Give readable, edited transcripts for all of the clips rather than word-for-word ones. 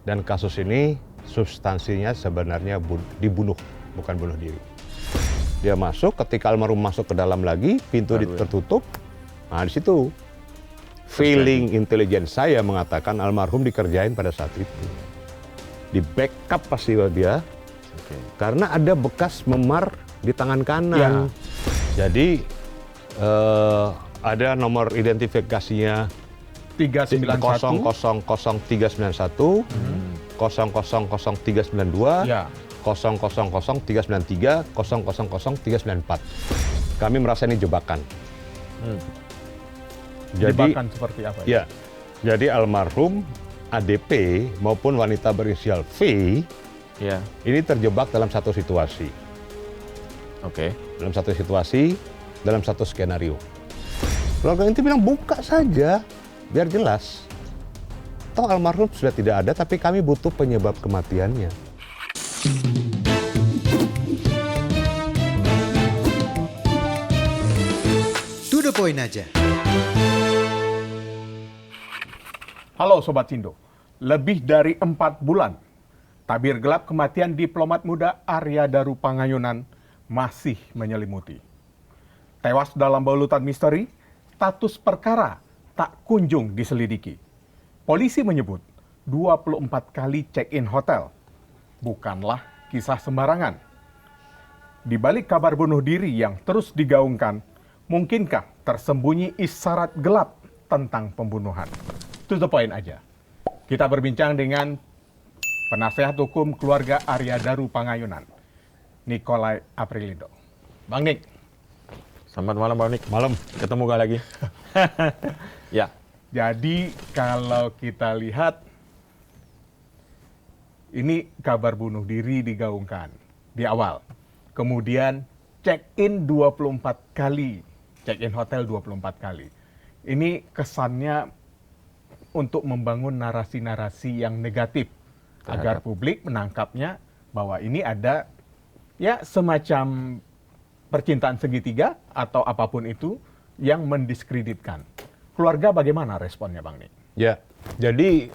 Dan kasus ini substansinya sebenarnya dibunuh, bukan bunuh diri. Dia masuk, ketika almarhum masuk ke dalam lagi, pintu tertutup. Nah, di situ feeling intelijen saya mengatakan almarhum dikerjain pada saat itu. Di backup pasti dia, karena ada bekas memar di tangan kanan. Jadi ada nomor identifikasinya 391 0000391, 0000392, ya. 0000393, 0000394. Kami merasa ini jebakan. Jebakan seperti apa? Ya, jadi almarhum ADP maupun wanita berinisial V Ya. ini terjebak dalam satu situasi. Oke. Dalam satu situasi, dalam satu skenario. Keluarga inti bilang buka saja, biar jelas. Toh almarhum sudah tidak ada, tapi kami butuh penyebab kematiannya. To the point aja. Halo Sobat Sindo, lebih dari 4 bulan, tabir gelap kematian diplomat muda Arya Daru Pangayunan masih menyelimuti. Tewas dalam balutan misteri, status perkara tak kunjung diselidiki. Polisi menyebut 24 kali check-in hotel. Bukanlah kisah sembarangan. Di balik kabar bunuh diri yang terus digaungkan, mungkinkah tersembunyi isyarat gelap tentang pembunuhan? To the point aja. Kita berbincang dengan penasehat hukum keluarga Arya Daru Pangayunan, Nikolai Aprilindo. Bang Nik. Selamat malam Bang Nik. Malam. Ketemu gak lagi? Ya. Jadi kalau kita lihat, ini kabar bunuh diri digaungkan di awal. Kemudian check-in 24 kali, check-in hotel 24 kali. Ini kesannya untuk membangun narasi-narasi yang negatif agar publik menangkapnya bahwa ini ada ya semacam percintaan segitiga atau apapun itu yang mendiskreditkan. Keluarga bagaimana responnya Bang Nik? Ya, jadi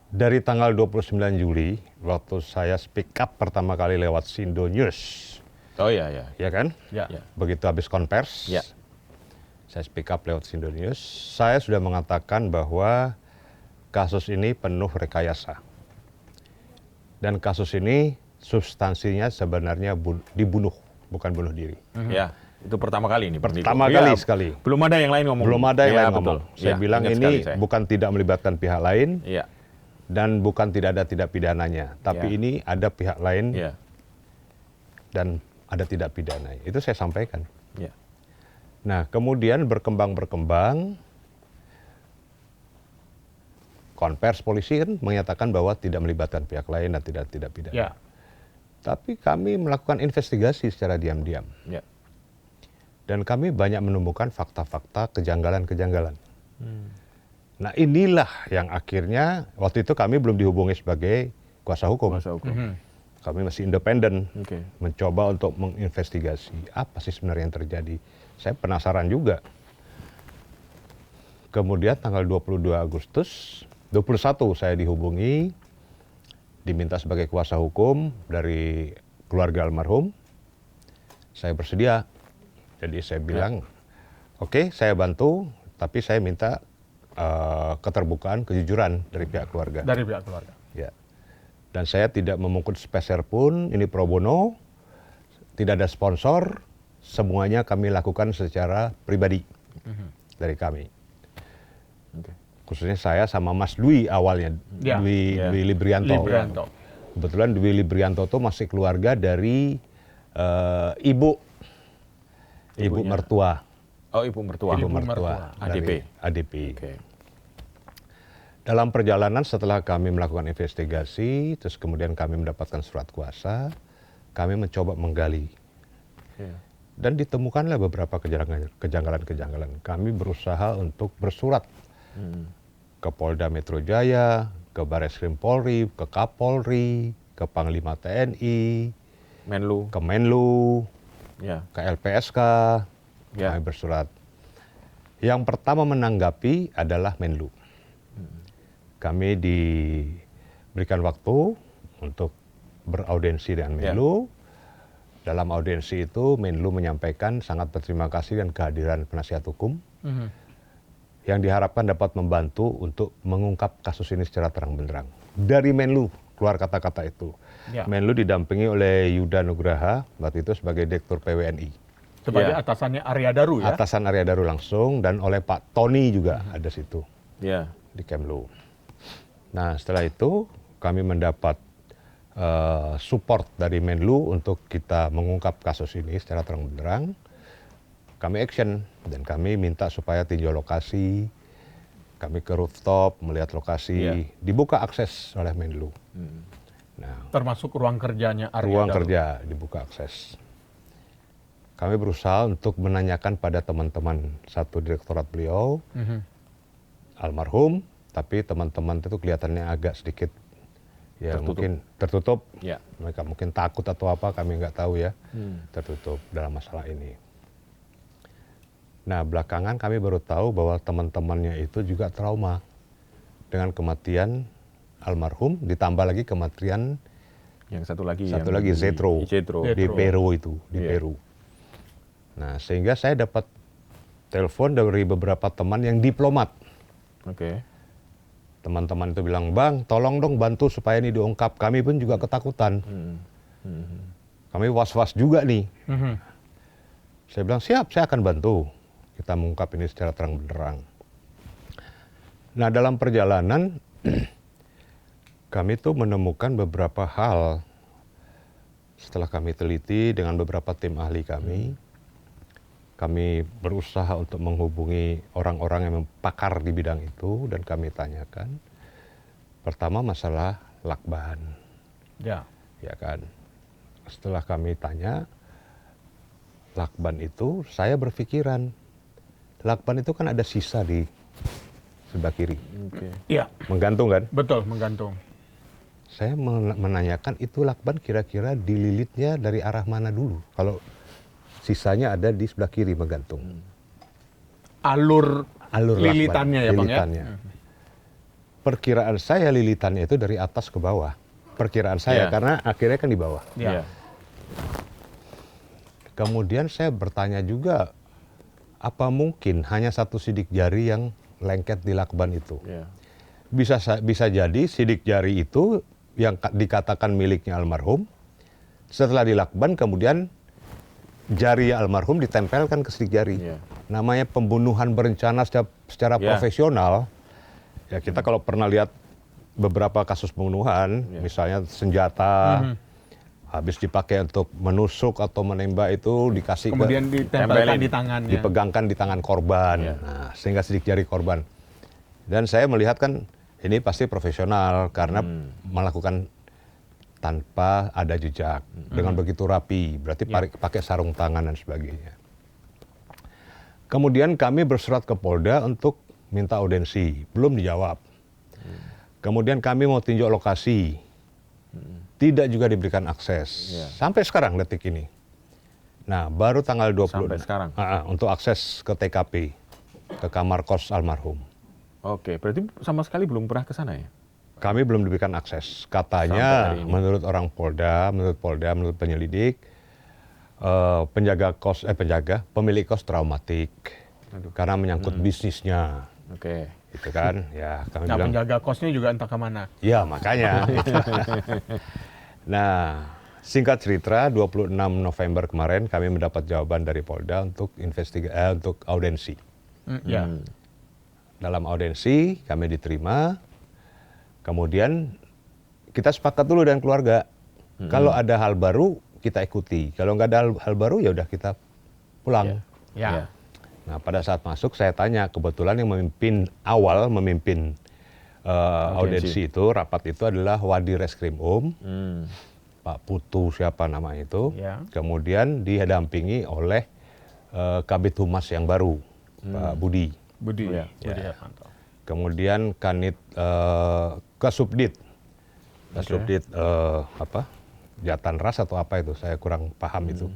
dari tanggal 29 Juli, waktu saya speak up pertama kali lewat Sindo News, Oh ya, ya. ya kan? Ya. Ya. Begitu habis konvers, Ya. saya speak up lewat Sindo News, saya sudah mengatakan bahwa kasus ini penuh rekayasa. Dan kasus ini substansinya sebenarnya dibunuh, bukan bunuh diri. Ya. Itu pertama kali ini. Bang Niko. Pertama Iya, kali sekali. Belum ada yang lain ngomong. Belum ada yang Ya, lain betul. ngomong. Saya Ya, bilang ingat ini sekali saya. bukan tidak melibatkan pihak lain, Iya. dan bukan tidak ada tidak pidananya. Tapi Ya. ini ada pihak lain Iya. dan ada tidak pidananya. Itu saya sampaikan. Iya. Nah, kemudian berkembang, konvers polisi kan menyatakan bahwa tidak melibatkan pihak lain dan tidak pidana. Ya. Tapi kami melakukan investigasi secara diam-diam. Ya. Dan kami banyak menemukan fakta-fakta kejanggalan-kejanggalan. Nah, inilah yang akhirnya waktu itu kami belum dihubungi sebagai kuasa hukum. Kuasa hukum. Kami masih independen, Oke. mencoba untuk menginvestigasi apa sih sebenarnya yang terjadi. Saya penasaran juga. Kemudian tanggal 22 Agustus, 21 saya dihubungi, diminta sebagai kuasa hukum dari keluarga almarhum. Saya bersedia. Jadi saya bilang, oke, saya bantu, tapi saya minta keterbukaan, kejujuran dari pihak keluarga. Dari pihak keluarga. Ya. Dan saya tidak memungut sepeser pun, ini pro bono, tidak ada sponsor, semuanya kami lakukan secara pribadi dari kami. Oke. Khususnya saya sama Mas Dwi awalnya, Ya. Dwi Librianto. Librianto. Kebetulan Dwi Librianto itu masih keluarga dari ibu Ibunya. mertua. Oh, ibu mertua. Ibu Ibu mertua. mertua. dari ADP. ADP. Oke. Dalam perjalanan setelah kami melakukan investigasi, terus kemudian kami mendapatkan surat kuasa, kami mencoba menggali. Iya. Dan ditemukanlah beberapa kejanggalan-kejanggalan. Kami berusaha untuk bersurat ke Polda Metro Jaya, ke Barreskrim Polri, ke Kapolri, ke Panglima TNI, Menlu. ke Menlu, Ya. ke LPSK, Ya. kami bersurat. Yang pertama menanggapi adalah Menlu. kami diberikan waktu untuk beraudiensi dengan Menlu. Dalam audiensi itu Menlu menyampaikan sangat berterima kasih dan kehadiran penasihat hukum yang diharapkan dapat membantu untuk mengungkap kasus ini secara terang benderang. Dari Menlu keluar kata-kata itu. Ya. Menlu didampingi oleh Yuda Nugraha waktu itu sebagai Direktur PWNI. Sebagai Ya. atasannya Arya Daru ya. Atasan Arya Daru langsung dan oleh Pak Tony juga ada situ Ya. di Kemlu. Nah setelah itu kami mendapat support dari Menlu untuk kita mengungkap kasus ini secara terang benderang. Kami action dan kami minta supaya tinjau lokasi, kami ke rooftop melihat lokasi, dibuka akses oleh Menlu. Nah, Termasuk ruang kerjanya Arya ruang Daru. kerja dibuka akses. Kami berusaha untuk menanyakan pada teman-teman satu direktorat beliau, almarhum, tapi teman-teman itu kelihatannya agak sedikit ya Tertutup. mungkin tertutup. Ya. Mereka mungkin takut atau apa, kami nggak tahu ya. Tertutup dalam masalah ini. Nah belakangan kami baru tahu bahwa teman-temannya itu juga trauma dengan kematian almarhum, ditambah lagi kematian Yang satu lagi. satu yang lagi di- Zetro di Zetro. di Zetro. Peru itu, di Iya. Peru. Nah sehingga saya dapat telepon dari beberapa teman yang diplomat. Oke. Teman-teman itu bilang, Bang, tolong dong bantu supaya ini diungkap. Kami pun juga ketakutan. Kami was-was juga nih. Saya bilang, siap, saya akan bantu. Kita mengungkap ini secara terang benderang. Nah, dalam perjalanan, kami tuh menemukan beberapa hal. Setelah kami teliti dengan beberapa tim ahli kami berusaha untuk menghubungi orang-orang yang pakar di bidang itu dan kami tanyakan. Pertama masalah lakban, Ya. ya kan. Setelah kami tanya lakban itu, saya berpikiran lakban itu kan ada sisa di sebelah kiri, Oke. Iya, menggantung kan. betul menggantung. Saya menanyakan itu lakban kira-kira dililitnya dari arah mana dulu. Kalau sisanya ada di sebelah kiri menggantung. Alur Alur lilitannya ya, Bang, ya? lilitannya. Perkiraan saya lilitannya itu dari atas ke bawah. Perkiraan saya Ya. karena akhirnya kan di bawah. Ya. Kemudian saya bertanya juga, apa mungkin hanya satu sidik jari yang lengket di lakban itu? Ya. Bisa jadi sidik jari itu yang dikatakan miliknya almarhum, setelah dilakban kemudian jari almarhum ditempelkan ke sidik jari. Iya. Namanya pembunuhan berencana secara Iya. profesional. Ya kita kalau pernah lihat beberapa kasus pembunuhan, misalnya senjata habis dipakai untuk menusuk atau menembak itu dikasih Kemudian ditempelkan Tempelin. di tangannya. dipegangkan di tangan korban, Iya. nah, sehingga sidik jari korban. Dan saya melihat kan ini pasti profesional karena melakukan tanpa ada jejak, dengan begitu rapi, berarti pakai sarung tangan dan sebagainya. Kemudian kami bersurat ke Polda untuk minta audiensi, belum dijawab. Kemudian kami mau tinjau lokasi, tidak juga diberikan akses, Iya. sampai sekarang detik ini. Nah, baru tanggal 20 Sampai sekarang? untuk akses ke TKP, ke kamar kos almarhum. Oke, berarti sama sekali belum pernah ke sana ya? Kami belum diberikan akses. Sampai Katanya hari ini. menurut orang Polda, menurut penyelidik, pemilik kos traumatik karena menyangkut bisnisnya, Oke. gitu kan? Ya kami Nah, bilang, penjaga kosnya juga entah kemana. ya makanya. Nah, singkat cerita, 26 November kemarin kami mendapat jawaban dari Polda untuk untuk audiensi. Ya. Dalam audiensi kami diterima, kemudian kita sepakat dulu dengan keluarga. Kalau ada hal baru kita ikuti, kalau nggak ada hal baru ya udah kita pulang. Ya. Ya. Nah pada saat masuk saya tanya, kebetulan yang memimpin audiensi itu, rapat itu adalah Wadi Reskrim Pak Putu siapa nama itu. Ya. Kemudian didampingi oleh Kabid Humas yang baru, Pak Budi. Budi. Ya. Budi Hartanto. Kemudian Kanit Kasubdit, Jatan Ras atau apa itu, saya kurang paham itu.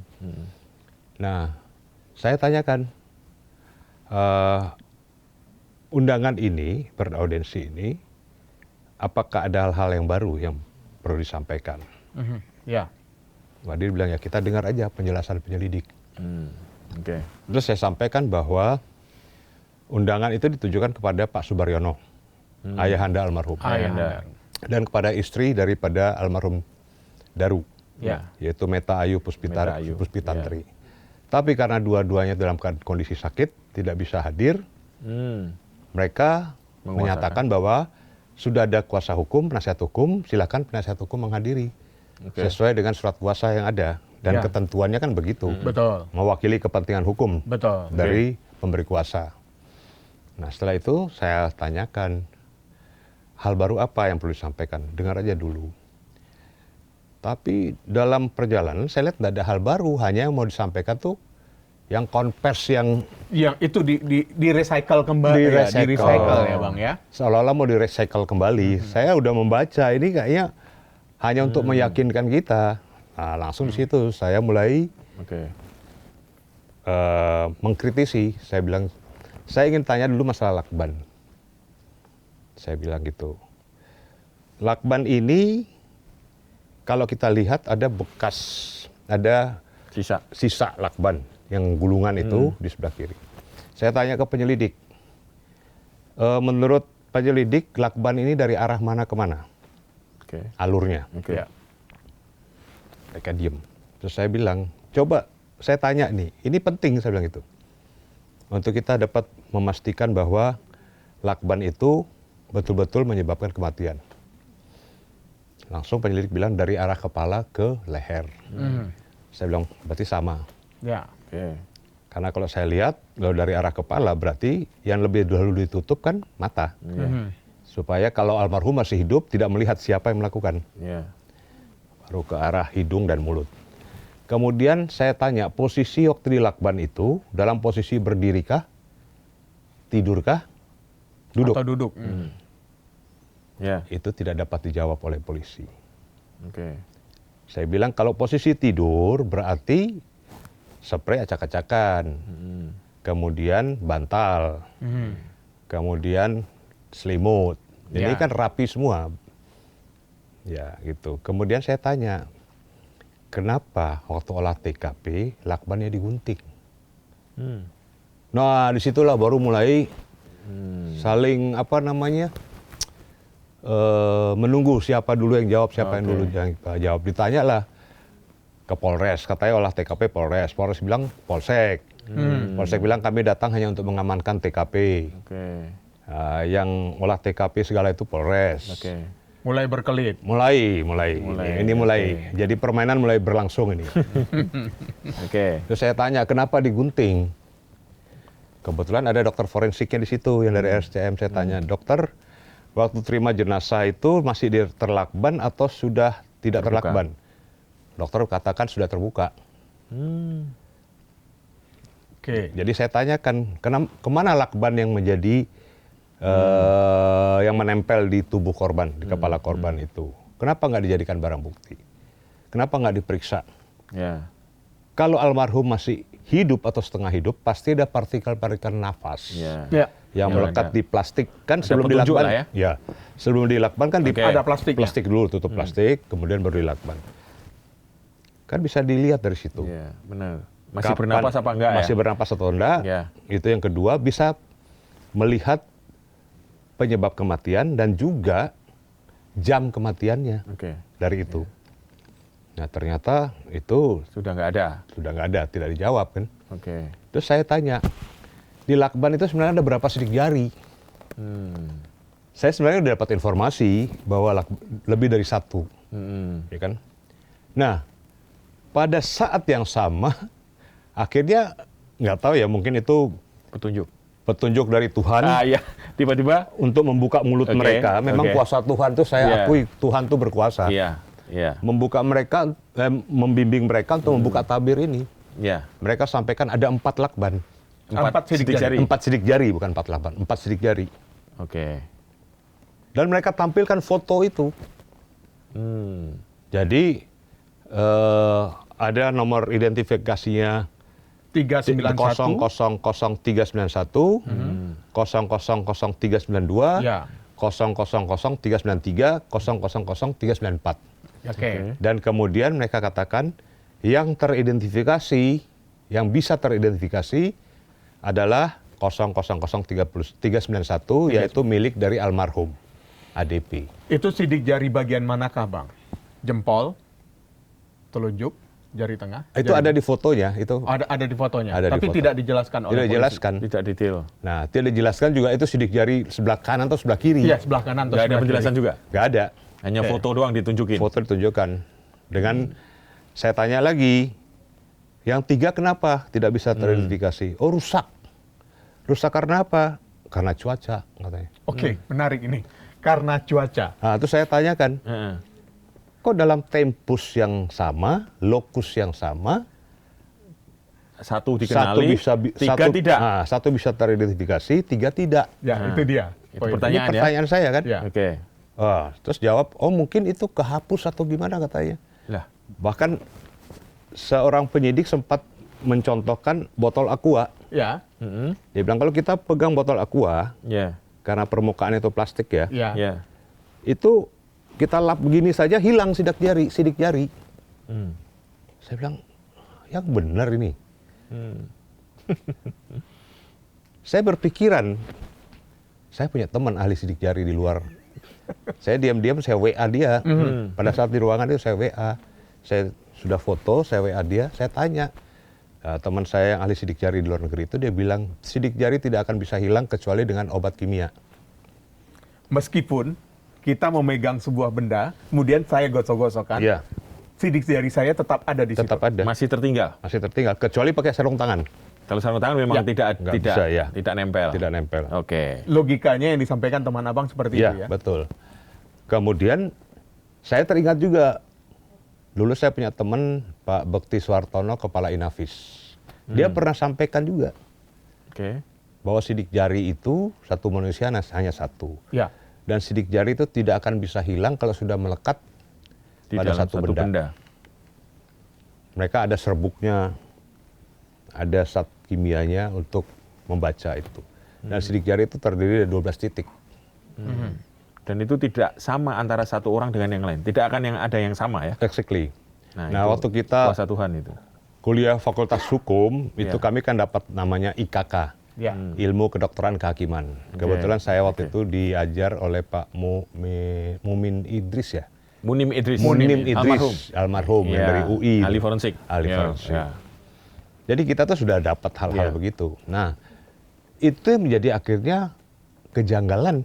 Nah, saya tanyakan, undangan ini, beraudiensi ini, apakah ada hal-hal yang baru yang perlu disampaikan? Ya. Wadir bilang, ya kita dengar aja penjelasan penyelidik. Oke. Terus saya sampaikan bahwa undangan itu ditujukan kepada Pak Subaryono, ayahanda almarhum. Ayahanda. Dan kepada istri daripada almarhum Daru, Ya. yaitu Meta Ayu Meta Ayu, Puspitantri. Tapi karena dua-duanya dalam kondisi sakit, tidak bisa hadir, mereka menyatakan bahwa sudah ada kuasa hukum, penasihat hukum, silakan penasihat hukum menghadiri. Oke. Sesuai dengan surat kuasa yang ada. Dan Ya. ketentuannya kan begitu. Betul. Mewakili kepentingan hukum Betul. dari pemberi kuasa. Nah setelah itu saya tanyakan, hal baru apa yang perlu disampaikan? Dengar aja dulu. Tapi dalam perjalanan saya lihat tidak ada hal baru, hanya yang mau disampaikan tuh yang konvers yang Yang itu di recycle kembali. Di-recycle. Di recycle ya Bang ya. seolah-olah mau direcycle kembali. Saya udah membaca, ini kayaknya hanya untuk meyakinkan kita. Nah, langsung di situ saya mulai Oke. mengkritisi. Saya bilang, saya ingin tanya dulu masalah lakban. Saya bilang gitu. Lakban ini kalau kita lihat ada bekas, ada sisa lakban yang gulungan itu di sebelah kiri. Saya tanya ke penyelidik, menurut penyelidik lakban ini dari arah mana ke mana? Oke. Alurnya. Oke. Ya. Mereka diem. Terus saya bilang, coba saya tanya nih, ini penting saya bilang itu. Untuk kita dapat memastikan bahwa lakban itu betul-betul menyebabkan kematian. Langsung penyelidik bilang dari arah kepala ke leher. Saya bilang, berarti sama. Ya. Oke. Karena kalau saya lihat, kalau dari arah kepala berarti yang lebih dahulu ditutup kan mata. Supaya kalau almarhum masih hidup, tidak melihat siapa yang melakukan. Iya. Baru ke arah hidung dan mulut. Kemudian saya tanya, posisi waktu di lakban itu dalam posisi berdirikah, tidurkah, duduk? Atau duduk. Ya. Itu tidak dapat dijawab oleh polisi. Oke. Saya bilang kalau posisi tidur berarti spray acak-acakan, kemudian bantal, kemudian selimut. Ini Ya. kan rapi semua. Ya gitu. Kemudian saya tanya, kenapa waktu olah TKP lakbannya digunting? Nah disitulah baru mulai saling menunggu siapa dulu yang jawab, siapa yang dulu yang jawab. Ditanyalah ke Polres, katanya olah TKP Polres. Polres bilang Polsek. Polsek bilang kami datang hanya untuk mengamankan TKP. Oke. Yang olah TKP segala itu Polres. Oke. Mulai berkelit. Mulai. Ini mulai. Oke. Jadi permainan mulai berlangsung ini. Oke. Terus saya tanya, kenapa digunting? Kebetulan ada dokter forensiknya di situ yang dari RSCM. Saya tanya, dokter, waktu terima jenazah itu masih terlakban atau sudah tidak Terbuka. terlakban? Dokter katakan sudah terbuka. Oke. Jadi saya tanyakan, kemana lakban yang menjadi yang menempel di tubuh korban, di kepala korban itu? Kenapa nggak dijadikan barang bukti? Kenapa nggak diperiksa? Ya. Kalau almarhum masih hidup atau setengah hidup, pasti ada partikel-partikel nafas Ya. Ya. yang Yang melekat ada. di plastik. Kan Ada sebelum petunjuk dilakban, lah ya? sebelum dilakban kan Oke. Ada plastiknya. plastik dulu, tutup plastik, kemudian baru dilakban. Kan bisa dilihat dari situ. Iya, benar. Masih Kapan- bernapas apa enggak Masih ya? bernapas atau enggak. Ya. Itu yang kedua, bisa melihat penyebab kematian dan juga jam kematiannya Oke. dari itu. Nah ternyata itu Sudah nggak ada. sudah nggak ada, tidak dijawab kan. Oke. Terus saya tanya, di lakban itu sebenarnya ada berapa sidik jari? Saya sebenarnya udah dapat informasi bahwa lebih dari satu, ya kan? Nah, pada saat yang sama, akhirnya nggak tahu ya, mungkin itu Petunjuk. petunjuk dari Tuhan Ya. Tiba-tiba. untuk membuka mulut Oke, mereka. Memang oke. kuasa Tuhan tuh saya Iya. akui, Tuhan tuh berkuasa. Iya. Iya. Membuka mereka, membimbing mereka untuk membuka tabir ini. Iya. Mereka sampaikan ada 4 lakban. 4 sidik jari. 4 sidik jari, bukan 4 lakban. 4 sidik jari. Oke. Dan mereka tampilkan foto itu. Jadi ada nomor identifikasinya 391. 000391, 000392, Ya. 000393 000394. Oke. Dan kemudian mereka katakan yang teridentifikasi, yang bisa teridentifikasi adalah 000391 yaitu milik dari almarhum ADP. Itu sidik jari bagian manakah, Bang? Jempol, telunjuk, jari tengah? Itu jari ada di fotonya itu. ada di fotonya, Ada di tapi foto. tidak dijelaskan oleh Tidak polisi. dijelaskan. Tidak detail. Nah, tidak dijelaskan juga itu sidik jari sebelah kanan atau sebelah kiri. Iya, sebelah kanan atau Nggak ada sebelah penjelasan kiri. juga. Nggak ada. Hanya Oke. foto doang ditunjukin. Foto ditunjukkan. Dengan saya tanya lagi, yang 3 kenapa tidak bisa teridentifikasi? Oh, rusak. Rusak karena apa? Karena cuaca, katanya. Oke, menarik ini. Karena cuaca. Nah, itu saya tanyakan, Heeh. kok dalam tempus yang sama, lokus yang sama, Satu dikenali, tiga tidak. Nah, satu bisa teridentifikasi, 3 tidak. Ya, Nah, itu dia. itu poinnya. pertanyaan. Ini pertanyaan saya kan. Ya. Oke. Terus jawab, oh mungkin itu kehapus atau gimana katanya. Lah, Bahkan seorang penyidik sempat mencontohkan botol aqua. Ya, heeh. Dia bilang kalau kita pegang botol aqua, Ya. karena permukaan itu plastik ya, ya. Ya. itu kita lap begini saja hilang sidik jari. Hmm. Saya bilang, yang benar ini. Saya berpikiran, saya punya teman ahli sidik jari di luar. Saya diam-diam saya WA dia. Pada saat di ruangan itu saya WA. Saya sudah foto, saya WA dia, saya tanya. Teman saya yang ahli sidik jari di luar negeri itu dia bilang, sidik jari tidak akan bisa hilang kecuali dengan obat kimia. Meskipun kita memegang sebuah benda, kemudian saya gosok-gosokkan, Iya, sidik jari saya tetap ada di tetap situ. ada. Masih tertinggal. Masih tertinggal, kecuali pakai sarung tangan. Kalau sarung tangan memang Ya. tidak bisa, ya. tidak nempel. Tidak nempel. Oke. Logikanya yang disampaikan teman abang seperti Iya, itu ya. betul. Kemudian saya teringat juga, dulu saya punya teman Pak Bekti Suartono, Kepala Inafis. Dia pernah sampaikan juga Oke. bahwa sidik jari itu satu manusia hanya satu. Ya. Dan sidik jari itu tidak akan bisa hilang kalau sudah melekat Di pada dalam satu benda. Mereka ada serbuknya, ada zat kimianya untuk membaca itu. Dan sidik jari itu terdiri dari 12 titik. Dan itu tidak sama antara satu orang dengan yang lain. Tidak akan ada yang sama ya. Exactly. Nah, Nah, itu waktu kita kuasa Tuhan itu. kuliah Fakultas Hukum, itu Ya. kami kan dapat namanya IKK. Ya. Ilmu Kedokteran Kehakiman. Kebetulan saya waktu itu diajar oleh Pak Mumin Idris ya. Munim Idris. Munim Almarhum. Idris, almarhum yang Ya, dari UI. ahli forensik. Ahli Ya, forensik. ya. Jadi kita tuh sudah dapat hal-hal Ya. begitu. Nah, itu yang menjadi akhirnya kejanggalan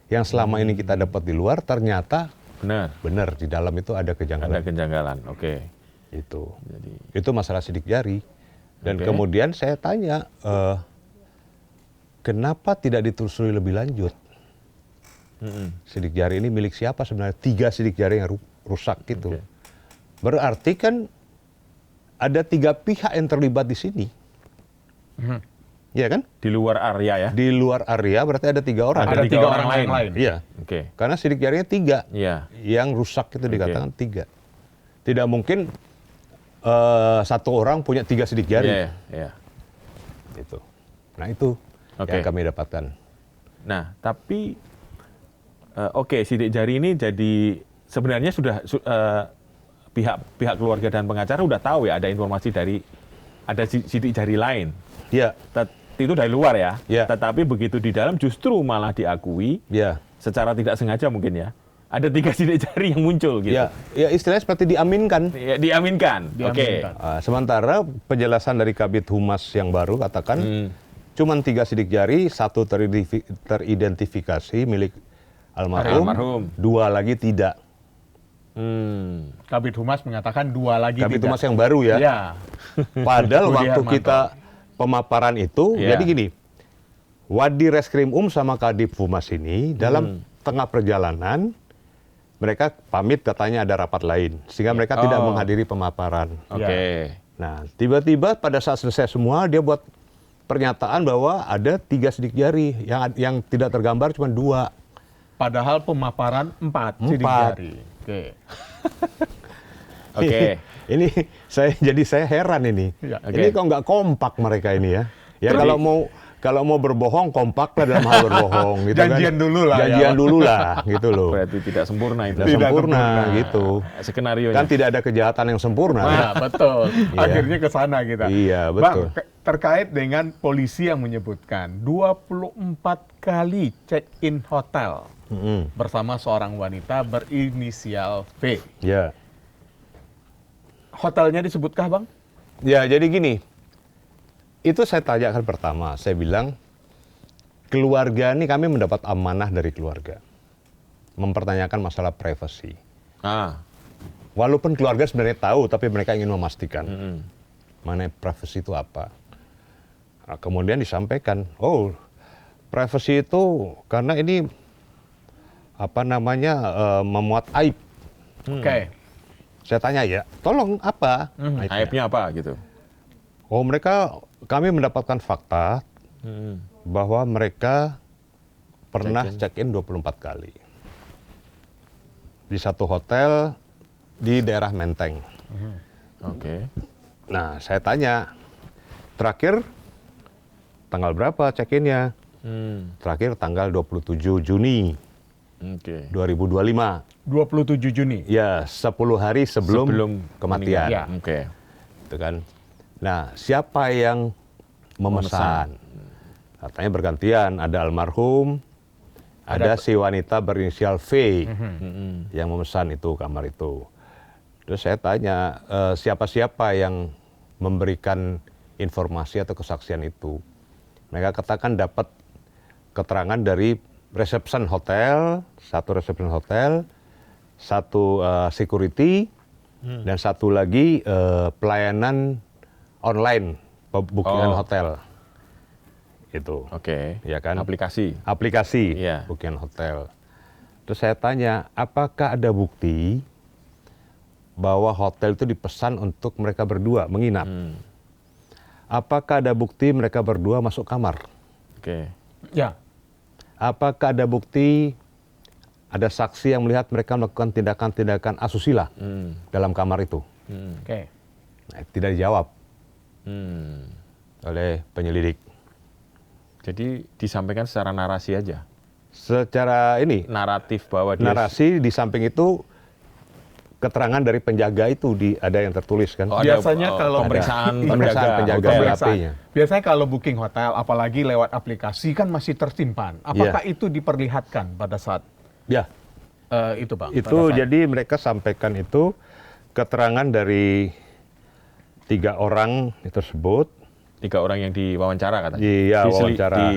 yang selama ini kita dapat di luar ternyata Benar. benar di dalam itu ada Ada kejanggalan. kejanggalan. Oke. Itu. Jadi Itu masalah sidik jari. Dan Oke. kemudian saya tanya, kenapa tidak ditelusuri lebih lanjut? Sidik jari ini milik siapa sebenarnya? 3 sidik jari yang rusak gitu. Oke. Berarti kan ada 3 pihak yang terlibat di sini. Iya kan? di luar area ya. Di luar area berarti ada 3 orang. Ada Ada 3 3 orang orang lain. Iya. Oke. Karena sidik jarinya 3. Iya. Yang rusak itu dikatakan 3. Tidak mungkin 1 orang punya 3 sidik jari. Iya, iya. Gitu. Nah itu Oke. yang kami dapatkan. Nah, tapi oke, sidik jari ini jadi sebenarnya sudah pihak keluarga dan pengacara udah tahu ya ada informasi dari ada sidik jari lain. Iya, Itu dari luar ya. Ya. Tetapi begitu di dalam justru malah diakui iya. secara tidak sengaja mungkin ya. Ada 3 sidik jari yang muncul gitu. Ya, ya istilahnya seperti diaminkan. Ya, diaminkan. Oke. Diaminkan. Sementara penjelasan dari Kabid Humas yang baru katakan cuman 3 sidik jari, 1 teridentifikasi milik almarhum, Almarhum. 2 lagi tidak. Kabid Humas mengatakan 2 lagi Kabid tidak. Humas yang baru ya. Ya. Padahal Budi waktu Hermanto. kita pemaparan itu, Ya. jadi gini, Wadi Reskrim sama Kadif Humas ini dalam tengah perjalanan mereka pamit katanya ada rapat lain, sehingga mereka tidak Oh. menghadiri pemaparan. Oke. Nah, tiba-tiba pada saat selesai semua dia buat pernyataan bahwa ada 3 sidik jari yang tidak tergambar cuma 2. Padahal pemaparan 4 sidik 4. jari. Oke. Oke. Ini saya heran ini. Ya. Ini Oke. kok nggak kompak mereka ini ya. Ya kalau kalau mau berbohong kompak lah dalam hal berbohong gitu Janjian kan. dulu lah, Janjian ya. dulu lah gitu loh. Berarti tidak sempurna itu. Tidak sempurna sempurna. gitu. Skenario Kan tidak ada kejahatan yang sempurna. Nah, betul. Iya. Akhirnya ke sana kita. Iya, Bang, betul. terkait dengan polisi yang menyebutkan 24 kali check-in hotel Mm-mm. bersama seorang wanita berinisial V. Ya. Hotelnya disebutkah, Bang? Ya, jadi gini. Itu saya tanyakan pertama, saya bilang keluarga ini kami mendapat amanah dari keluarga. Mempertanyakan masalah privasi. Ah. Walaupun keluarga sebenarnya tahu, tapi mereka ingin memastikan Mm-mm. mengenai privasi itu apa. Nah, kemudian disampaikan, oh, privasi itu karena ini apa namanya memuat aib. Oke. Saya tanya ya, tolong apa aibnya? Aibnya apa gitu? Oh, kami mendapatkan fakta bahwa mereka pernah check-in 24 kali. Di satu hotel di daerah Menteng. Oke. Nah, saya tanya, terakhir tanggal berapa check-innya? Terakhir tanggal 27 Juni Oke. 2025. 27 Juni. Ya, 10 hari sebelum kematian. Ya. Oke. Gitu kan. Nah, siapa yang memesan? Katanya bergantian, ada almarhum, ada si wanita berinisial V yang memesan itu kamar itu. Terus saya tanya, siapa-siapa yang memberikan informasi atau kesaksian itu? Mereka katakan dapat keterangan dari resepsi hotel, satu resepsi hotel, satu security, dan satu lagi pelayanan online bookingan hotel. Itu. Oke. Ya kan? Aplikasi. Aplikasi Iya. bookingan hotel. Terus saya tanya, apakah ada bukti bahwa hotel itu dipesan untuk mereka berdua menginap? Apakah ada bukti mereka berdua masuk kamar? Oke. Ya. Apakah ada bukti ada saksi yang melihat mereka melakukan tindakan-tindakan asusila dalam kamar itu? Oke. Nah, tidak dijawab oleh penyelidik. Jadi disampaikan secara narasi aja. Secara ini, Naratif bahwa dia narasi di samping itu keterangan dari penjaga itu ada yang tertulis kan. Oh, ada, Biasanya kalau pemeriksaan pemeriksaan penjaga hotel. BAP-nya. Biasanya kalau booking hotel, apalagi lewat aplikasi kan masih tersimpan. Apakah itu diperlihatkan pada saat Ya, itu, Bang? itu Pada saat- jadi mereka sampaikan itu keterangan dari 3 orang tersebut 3 orang yang diwawancara katanya. Iya, wawancara.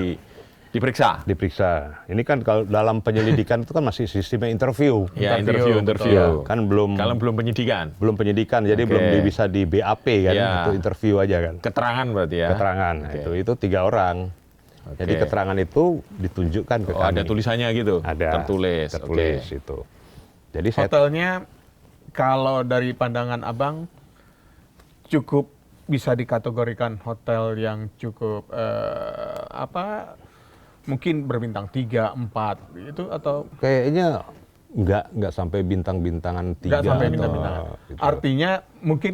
Diperiksa. diperiksa. Ini kan kalau dalam penyelidikan itu kan masih sistemnya interview. Ya, Interview, interview. Ya, kan Kalau belum penyidikan. penyidikan, jadi Oke. belum bisa di BAP kan, Ya. itu interview aja kan. Keterangan berarti ya. Keterangan. Nah, Oke. itu 3 orang. Oke. Jadi keterangan itu ditunjukkan ke Oh, kami. ada tulisannya gitu. Ada. Tertulis. Tertulis Oke. itu. Jadi saya Hotelnya kalau dari pandangan Abang cukup bisa dikategorikan hotel yang cukup mungkin berbintang 3, 4 itu atau kayaknya nggak sampai bintang-bintangan 3. nggak sampai atau bintang-bintangan. gitu. Artinya mungkin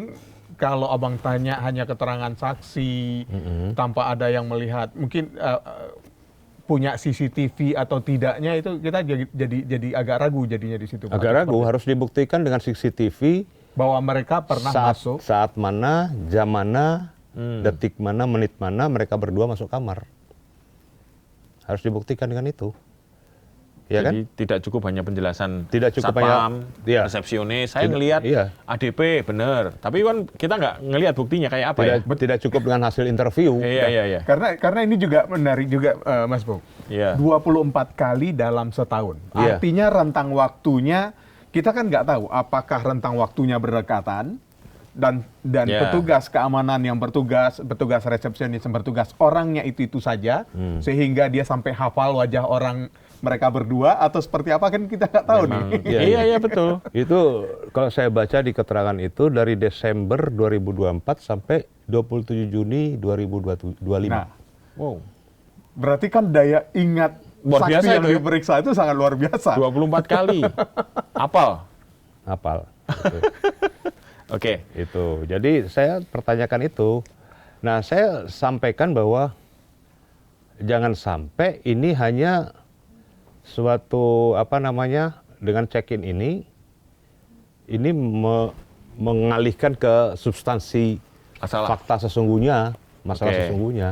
kalau Abang tanya hanya keterangan saksi tanpa ada yang melihat, mungkin punya CCTV atau tidaknya itu kita jadi agak ragu jadinya di situ. Pak. Agak ragu, harus dibuktikan dengan CCTV Bahwa mereka pernah masuk. saat mana, jam mana, detik mana, menit mana mereka berdua masuk kamar. Harus dibuktikan dengan itu. Ya kan? Jadi tidak cukup hanya penjelasan Tidak cukup satpam, hanya- iya. resepsionis. Saya Tidak- ngelihat iya. ADP bener, tapi kan kita nggak ngelihat buktinya kayak apa ya. Tidak cukup dengan hasil interview. Iya. Karena ini juga menarik juga Mas Bung. Iya. 24 kali dalam setahun. Iya. Artinya rentang waktunya kita kan nggak tahu apakah rentang waktunya berdekatan dan Ya. petugas keamanan yang petugas resepsionis yang bertugas orangnya itu saja sehingga dia sampai hafal wajah orang mereka berdua atau seperti apa kan kita nggak tahu Memang. nih. Iya betul. Itu kalau saya baca di keterangan itu dari Desember 2024 sampai 27 Juni 2025. Nah, Wow. berarti kan daya ingat Luar biasa saksi yang itu ya. diperiksa itu sangat luar biasa. 24 kali. Apal. Hafal. Oke. Itu. Jadi saya pertanyakan itu. Nah, saya sampaikan bahwa jangan sampai ini hanya suatu dengan check-in ini mengalihkan ke substansi Masalah. fakta sesungguhnya, masalah Oke. sesungguhnya.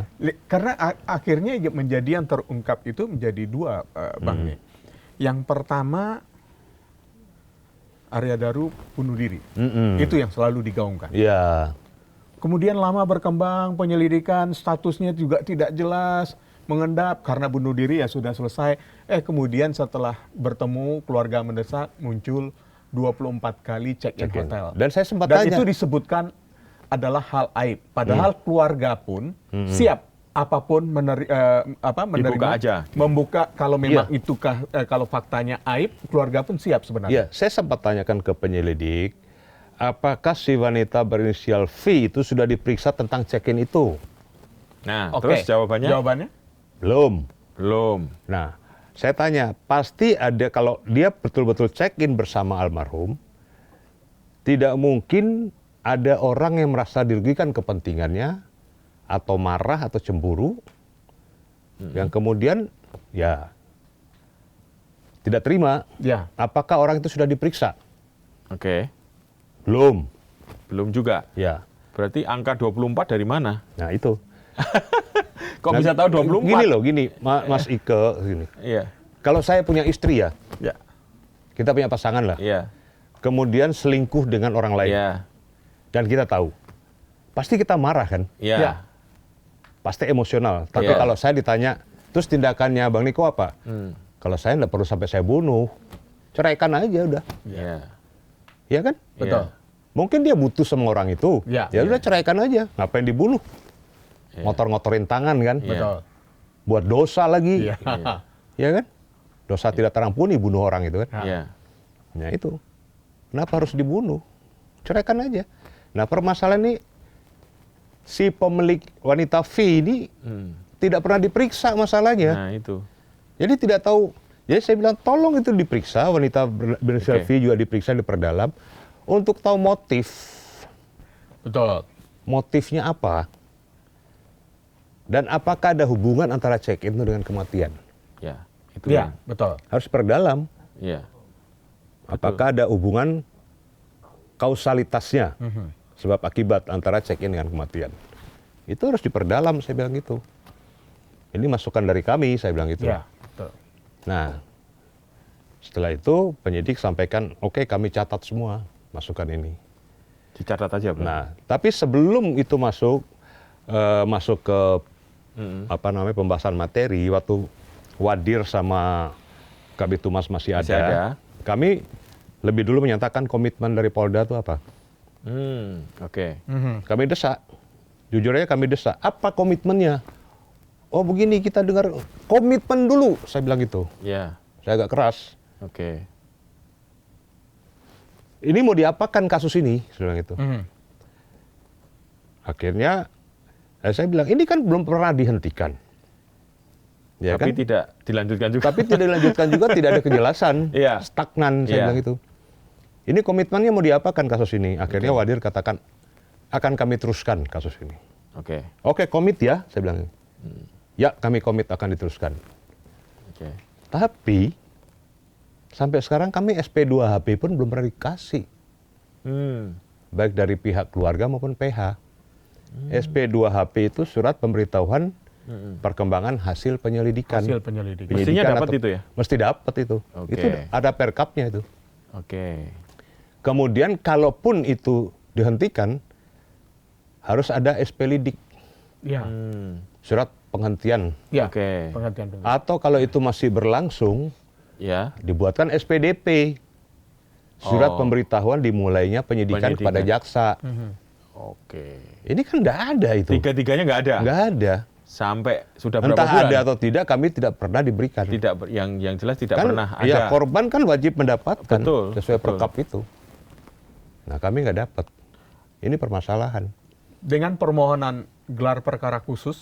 Karena akhirnya menjadi yang terungkap itu menjadi dua, Bang nih. Yang pertama, Arya Daru bunuh diri. Itu yang selalu digaungkan. Iya. Kemudian lama berkembang penyelidikan, statusnya juga tidak jelas, mengendap karena bunuh diri ya sudah selesai. Kemudian setelah bertemu keluarga mendesak muncul 24 kali check-in Check-in. hotel. Dan saya sempat Dan tanya. itu disebutkan adalah hal aib. Padahal keluarga pun siap apapun menerima, Dibuka aja. membuka kalau memang Iya. itu kalau faktanya aib, keluarga pun siap Iya, sebenarnya. saya sempat tanyakan ke penyelidik, apakah si wanita berinisial V itu sudah diperiksa tentang check-in itu? Nah, Oke. terus jawabannya? Jawabannya? Belum. Belum. Nah, saya tanya, pasti ada kalau dia betul-betul check-in bersama almarhum, tidak mungkin ada orang yang merasa dirugikan kepentingannya, atau marah atau cemburu, yang kemudian ya tidak terima. Ya. Apakah orang itu sudah diperiksa? Oke. Belum. Belum juga. Ya. Berarti angka 24 dari mana? Nah itu. Kok Nah, bisa tahu 24? Gini loh, Mas Ike, gini. Iya. Kalau saya punya istri ya, Ya. kita punya pasangan lah. Iya. Kemudian selingkuh dengan orang lain. Iya. Dan kita tahu. Pasti kita marah kan? Iya. Ya. Pasti emosional. Tapi Iya. kalau saya ditanya, terus tindakannya Bang Niko apa? Hmm. Kalau saya nggak perlu sampai saya bunuh. Ceraikan aja udah. Iya. Iya kan? Betul. Mungkin dia butuh sama orang itu. Ya. Ya udah ceraikan aja. Ngapain dibunuh? Iya. Ngotor-ngotorin tangan kan? Iya. Betul. Buat dosa lagi. Iya. Ya kan? Dosa tidak terampuni bunuh orang itu kan? Iya. Nah itu. Kenapa harus dibunuh? Ceraikan aja. Nah permasalahan ini, si pemilik wanita V ini tidak pernah diperiksa masalahnya. Nah, itu. Jadi tidak tahu. Jadi saya bilang tolong itu diperiksa, wanita berinisial Oke. V juga diperiksa, diperdalam. Untuk tahu motif. Betul. Motifnya apa? Dan apakah ada hubungan antara check-in itu dengan kematian? Ya. Itu. Iya, betul. Harus perdalam. Iya. Apakah ada hubungan kausalitasnya, sebab akibat antara check-in dengan kematian. Itu harus diperdalam, saya bilang gitu. Ini masukan dari kami, saya bilang gitu. Iya, betul. Nah, setelah itu penyidik sampaikan, oke kami catat semua masukan ini. Dicatat aja, Bro. Nah, tapi sebelum itu masuk ke pembahasan materi, waktu Wadir sama Kabid Humas masih Masih ada. ada, kami lebih dulu menyatakan komitmen dari Polda itu apa. Oke. Kami desak, jujur aja kami desak. Apa komitmennya? Oh begini, kita dengar komitmen dulu, saya bilang gitu. Iya. Saya agak keras. Oke. Ini mau diapakan kasus ini, saya bilang gitu. Akhirnya saya bilang ini kan belum pernah dihentikan. Ya Tapi kan? tidak dilanjutkan juga. Tapi tidak dilanjutkan juga, tidak ada kejelasan. Iya. Stagnan, saya Iya. bilang itu. Ini komitmennya mau diapakan kasus ini? Akhirnya Wadir katakan, akan kami teruskan kasus ini. Oke. Oke, komit ya, saya bilang. Ya, kami komit akan diteruskan. Oke. Tapi, sampai sekarang kami SP2HP pun belum pernah dikasih. Baik dari pihak keluarga maupun PH. SP2HP itu surat pemberitahuan perkembangan hasil penyelidikan. Hasil penyelidikan. Mestinya dapat atau- itu ya? Mesti dapat itu. Oke. Itu ada perkapnya itu. Oke. Kemudian kalaupun itu dihentikan, harus ada SP lidik, Iya. surat penghentian. Iya. Oke. Penghentian. Atau kalau itu masih berlangsung, Ya. dibuatkan SPDP. Surat Oh. pemberitahuan dimulainya penyidikan Penyidikan. kepada jaksa. Oke. Ini kan nggak ada itu. Tiga-tiganya nggak ada. Nggak ada. Sampai sudah berapa Entah bulan? ada atau tidak, kami tidak pernah diberikan. Tidak yang jelas tidak Kan, pernah ada. ya, korban kan wajib mendapatkan Betul, sesuai betul. perkap itu. Nah, kami nggak dapat. Ini permasalahan. Dengan permohonan gelar perkara khusus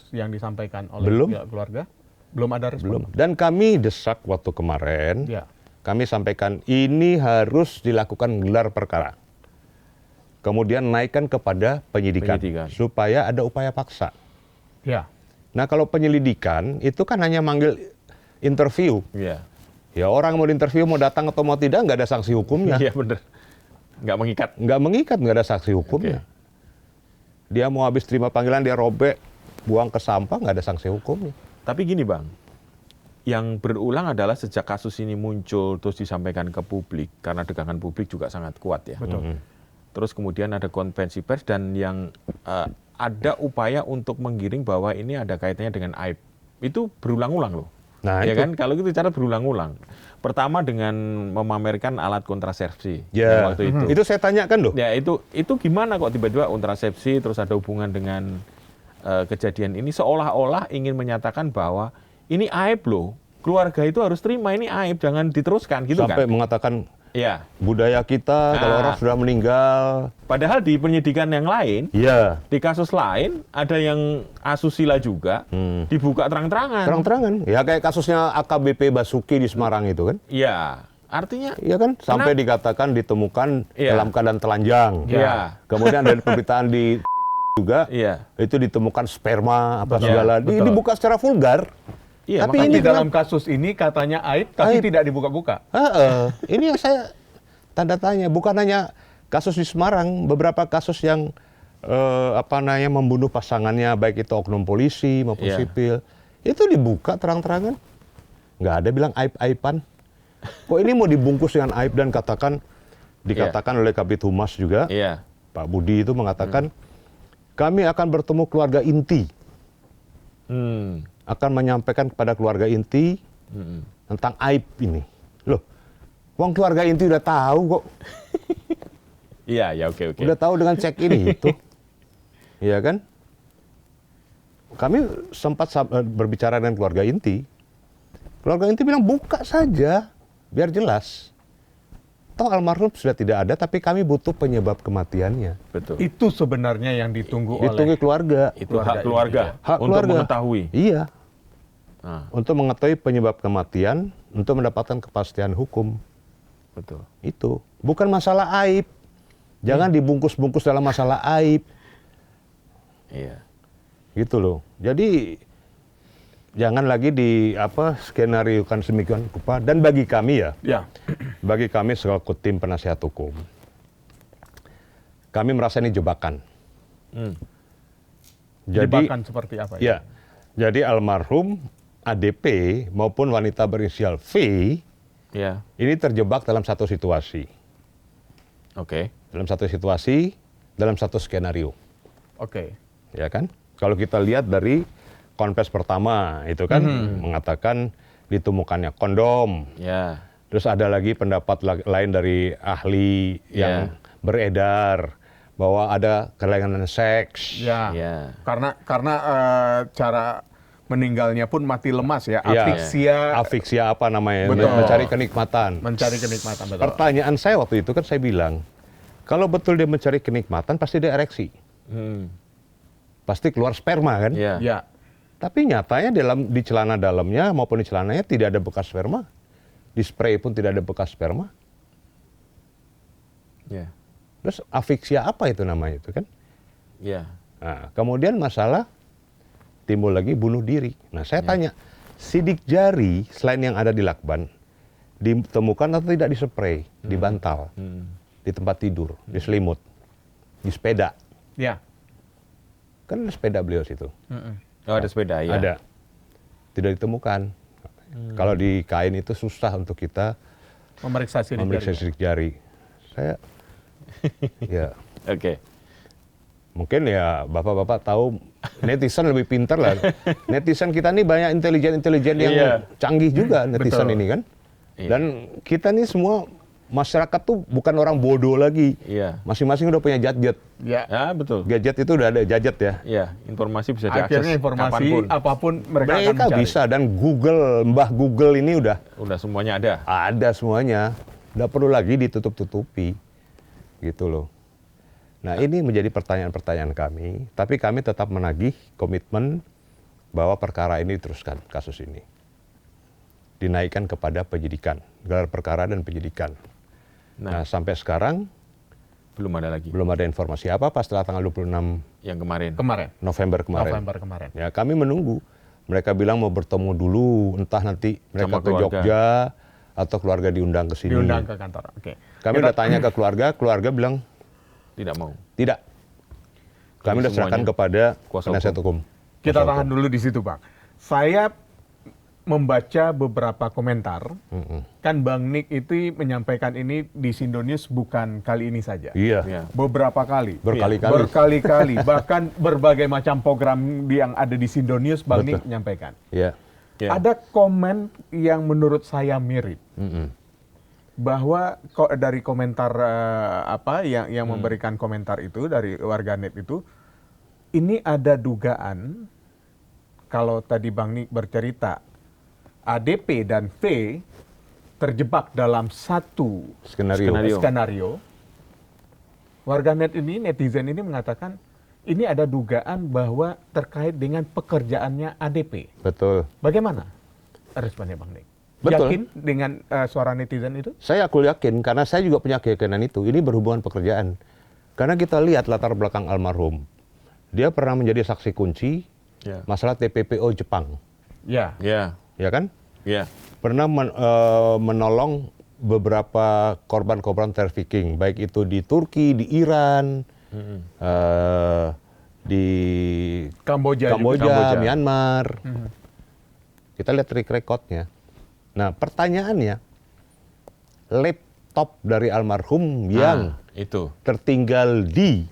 yang disampaikan oleh Belum. pihak keluarga, belum ada respon. Belum. Dan kami desak waktu kemarin, Ya. kami sampaikan ini harus dilakukan gelar perkara. Kemudian naikkan kepada penyidikan, Penyidikan. supaya ada upaya paksa. Ya. Nah kalau penyelidikan itu kan hanya manggil interview. Iya. Ya orang mau diinterview mau datang atau mau tidak nggak ada sanksi hukumnya. Iya bener. Nggak mengikat. Nggak ada sanksi hukumnya. Dia mau habis terima panggilan dia robek, buang ke sampah nggak ada sanksi hukumnya. Tapi gini Bang, yang berulang adalah sejak kasus ini muncul terus disampaikan ke publik, karena degangan publik juga sangat kuat ya. Betul. Terus kemudian ada konferensi pers dan yang ada upaya untuk menggiring bahwa ini ada kaitannya dengan aib. Itu berulang-ulang loh. Nah, Ya itu. kan, kalau itu cara berulang-ulang. Pertama dengan memamerkan alat kontrasepsi Ya, waktu itu. itu saya tanyakan loh. Ya itu gimana kok tiba-tiba kontrasepsi terus ada hubungan dengan kejadian ini, seolah-olah ingin menyatakan bahwa ini aib loh, keluarga itu harus terima, ini aib, jangan diteruskan gitu Sampai kan. mengatakan Ya, budaya kita kalau Nah. orang sudah meninggal. padahal di penyidikan yang lain, Iya, di kasus lain ada yang asusila juga, dibuka terang-terangan. terang-terangan. Ya kayak kasusnya AKBP Basuki di Semarang itu kan. Iya, artinya Iya kan, sampai dikatakan ditemukan Iya. dalam keadaan telanjang. Iya. Kemudian ada pemberitaan di juga, iya. itu ditemukan sperma apa Betul. segala. Betul. Dibuka secara vulgar. Iya, Tapi makanya ini Tapi dalam kasus ini katanya aib, tapi Aib. tidak dibuka-buka. Ini yang saya tanda tanya. Bukan hanya kasus di Semarang, beberapa kasus yang membunuh pasangannya, baik itu oknum polisi maupun Iya. sipil, itu dibuka terang-terangan. Nggak ada bilang aib-aiban. Kok ini mau dibungkus dengan aib dan dikatakan oleh Kabid Humas juga, Iya. Pak Budi itu mengatakan, kami akan bertemu keluarga inti, akan menyampaikan kepada keluarga inti tentang aib ini. Loh, wong keluarga inti udah tahu kok, Iya, ya oke. udah tahu dengan cek ini itu, iya kan? Kami sempat berbicara dengan keluarga inti. Keluarga inti bilang buka saja, biar jelas. Toh almarhum sudah tidak ada, tapi kami butuh penyebab kematiannya. Betul. Itu sebenarnya yang ditunggu Ditunggu oleh keluarga. Itu hak keluarga Hak untuk keluarga. mengetahui. Iya, Nah, untuk mengetahui penyebab kematian, untuk mendapatkan kepastian hukum. betul. Itu bukan masalah aib. Jangan dibungkus-bungkus dalam masalah aib. Iya. Gitu loh. Jadi jangan lagi skenariokan sedemikian rupa. Dan bagi kami ya. bagi kami selaku tim penasihat hukum, kami merasa ini jebakan. Jebakan seperti apa Ya, jadi almarhum ADP maupun wanita berinisial V Iya. ini terjebak dalam satu situasi. Oke. Dalam satu situasi, dalam satu skenario. Oke. Ya kan? Kalau kita lihat dari konfes pertama itu kan mengatakan ditemukannya kondom. Ya. Terus ada lagi pendapat lain dari ahli yang beredar bahwa ada kelainan seks. Ya. Ya. Karena cara meninggalnya pun mati lemas ya, Ya, afiksia, afiksia apa namanya? Betul. Mencari kenikmatan. mencari kenikmatan, betul. Pertanyaan saya waktu itu kan saya bilang, kalau betul dia mencari kenikmatan pasti dia ereksi. Pasti keluar sperma kan? Ya. Ya. Tapi nyatanya di celana dalamnya maupun di celananya tidak ada bekas sperma. Di spray pun tidak ada bekas sperma. Ya. Terus afiksia apa itu namanya itu kan? Ya. Nah, kemudian masalah timbul lagi bunuh diri. Nah, saya tanya, sidik jari selain yang ada di lakban ditemukan atau tidak di spray, di bantal, di tempat tidur, di selimut, di sepeda. Ya. Kan ada sepeda beliau situ. Oh, ada sepeda ya. Ada. Tidak ditemukan. Kalau di kain itu susah untuk kita Memeriksa sidik memeriksa jari. sidik jari. Saya, ya Oke. mungkin ya bapak-bapak tahu netizen lebih pintar lah. Netizen kita ini banyak intelijen-intelijen yang Iya. canggih juga netizen Betul. ini kan. Iya. Dan kita ini semua masyarakat tuh bukan orang bodoh lagi. Iya. Masing-masing udah punya gadget. Ya. Ya, betul. Gadget itu udah ada gadget ya. Ya, informasi bisa diakses Akhirnya informasi kapanpun. apapun mereka akan Mereka mencari. bisa dan Mbah Google ini udah Udah semuanya ada. ada semuanya. Nggak perlu lagi ditutup-tutupi. Gitu loh. Nah ini menjadi pertanyaan-pertanyaan kami. Tapi kami tetap menagih komitmen bahwa perkara ini diteruskan, kasus ini. Dinaikkan kepada penyidikan. Gelar perkara dan penyidikan. Nah sampai sekarang Belum ada lagi. belum ada informasi apa-apa setelah tanggal 26 Yang kemarin. Kemarin. November kemarin. November kemarin. Ya, kami menunggu. Mereka bilang mau bertemu dulu, entah nanti mereka Sama ke keluarga. Jogja atau keluarga diundang ke sini. Diundang ke kantor. Oke. Kami udah tanya ke keluarga bilang Tidak mau. tidak. Kami Jadi udah serahkan semuanya kepada kuasa penasihat hukum. Kita Kuasa tahan hukum. dulu di situ, Bang. Saya membaca beberapa komentar. Kan Bang Nick itu menyampaikan ini di Sindo News bukan kali ini saja. Iya, Iya. Beberapa kali. berkali-kali. Berkali-kali. Bahkan berbagai macam program yang ada di Sindo News Bang Betul. Nick menyampaikan. Iya. Ya. Ada komen yang menurut saya mirip. Mm-mm. Bahwa dari komentar yang memberikan komentar itu dari warganet itu, ini ada dugaan kalau tadi Bang Nick bercerita ADP dan V terjebak dalam satu Skenario. skenario. Warganet ini, netizen ini mengatakan ini ada dugaan bahwa terkait dengan pekerjaannya ADP. Betul. Bagaimana responnya Bang Nick? Betul. Yakin dengan suara netizen itu? Aku yakin karena saya juga punya keyakinan itu. Ini berhubungan pekerjaan. Karena kita lihat latar belakang almarhum. Dia pernah menjadi saksi kunci Ya. masalah TPPO Jepang, Ya. Ya. ya kan? Ya. Pernah menolong beberapa korban-korban trafficking, baik itu di Turki, di Iran, di Kamboja. Kamboja, Myanmar. Kita lihat track recordnya. Nah, pertanyaannya, laptop dari almarhum yang Itu tertinggal di